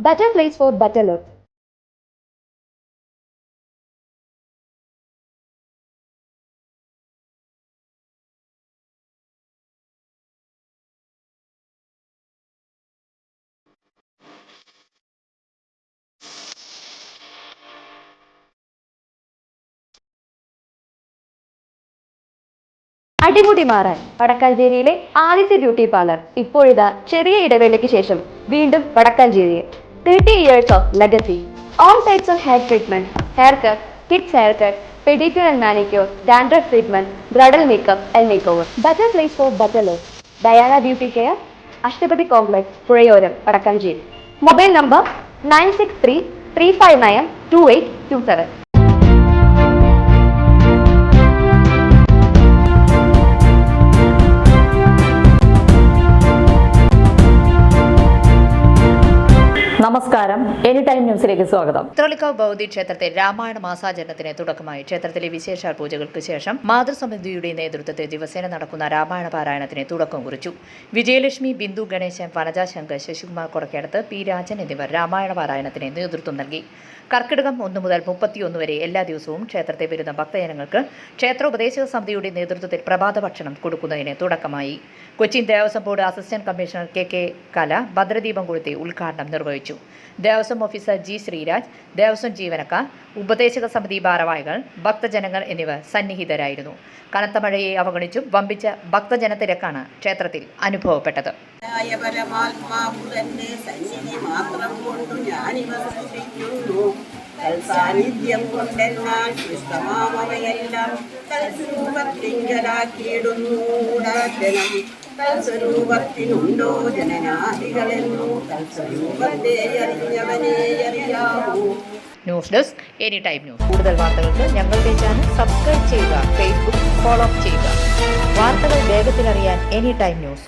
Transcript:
Better place for better luck. അടിമുടി മാറാൻ വടക്കാഞ്ചേരിയിലെ ആദ്യത്തെ ബ്യൂട്ടി പാർലർ ഇപ്പോഴിതാ ചെറിയ ഇടവേളയ്ക്ക് ശേഷം വീണ്ടും വടക്കാഞ്ചേരിയിൽ 30 years of legacy. All types of hair treatment, haircut, kids haircut, pedicure and manicure, dandruff treatment, bridal makeup and makeover. Better place for better look. Diana Beauty Care, Ashtapati Complex, Purayoram, Vadakkanchery. Mobile number 963-359-2827. നമസ്കാരം, any time ന്യൂസിലേക്ക് സ്വാഗതം. തൃളിക്കാവ് ഭഗവതി ക്ഷേത്രത്തെ രാമായണ മാസാചരണത്തിന് തുടക്കമായി. ക്ഷേത്രത്തിലെ വിശേഷാൽ പൂജകൾക്ക് ശേഷം മാതൃസമിതിയുടെ നേതൃത്വത്തിൽ ദിവസേന നടക്കുന്ന രാമായണ പാരായണത്തിന് തുടക്കം കുറിച്ചു. വിജയലക്ഷ്മി, ബിന്ദു ഗണേശൻ, വനജ ശങ്കർ, ശശികുമാർ കൊടക്കേടത്ത്, പി രാജൻ എന്നിവർ രാമായണ പാരായണത്തിന് നേതൃത്വം നൽകി. കർക്കിടകം 1 മുതൽ 31 വരെ എല്ലാ ദിവസവും ക്ഷേത്രത്തെ വരുന്ന ഭക്തജനങ്ങൾക്ക് ക്ഷേത്രോപദേശക സമിതിയുടെ നേതൃത്വത്തിൽ പ്രഭാത ഭക്ഷണം കൊടുക്കുന്നതിന് തുടക്കമായി. Cochin Devaswom board assistant commissioner K കല ഭദ്രദീപം കൊളുത്തി ഉദ്ഘാടനം നിർവഹിച്ചു. ദേവസ്വം ഓഫീസർ ജി ശ്രീരാജ്, ദേവസ്വം ജീവനക്കാർ, ഉപദേശക സമിതി ഭാരവാഹികൾ, ഭക്തജനങ്ങൾ എന്നിവർ സന്നിഹിതരായിരുന്നു. കനത്ത മഴയെ അവഗണിച്ചും വമ്പിച്ച ഭക്തജനത്തിരക്കാണ് ക്ഷേത്രത്തിൽ അനുഭവപ്പെട്ടത്. സാന്നിധ്യം കൊണ്ടെന്നാൽ സൃഷ്ടമാമവയെല്ലാം തൽസ്വരൂപത്തിങ്കലാക്കിയിടുന്നൂടാജനം. തൽസ്വരൂപത്തിനുണ്ടോ ജനനാദികളെന്നു തൽസ്വരൂപത്തെ അറിഞ്ഞവനെ അറിയാവൂ. News desk any time news. കൂടുതൽ വാർത്തകൾക്ക് ഞങ്ങളുടെ ചാനൽ സബ്സ്ക്രൈബ് ചെയ്യുക, ഫേസ്ബുക്ക് ഫോളോ ചെയ്യുക. വാർത്തകൾ വേഗത്തിലറിയാൻ എനി ടൈം ന്യൂസ്.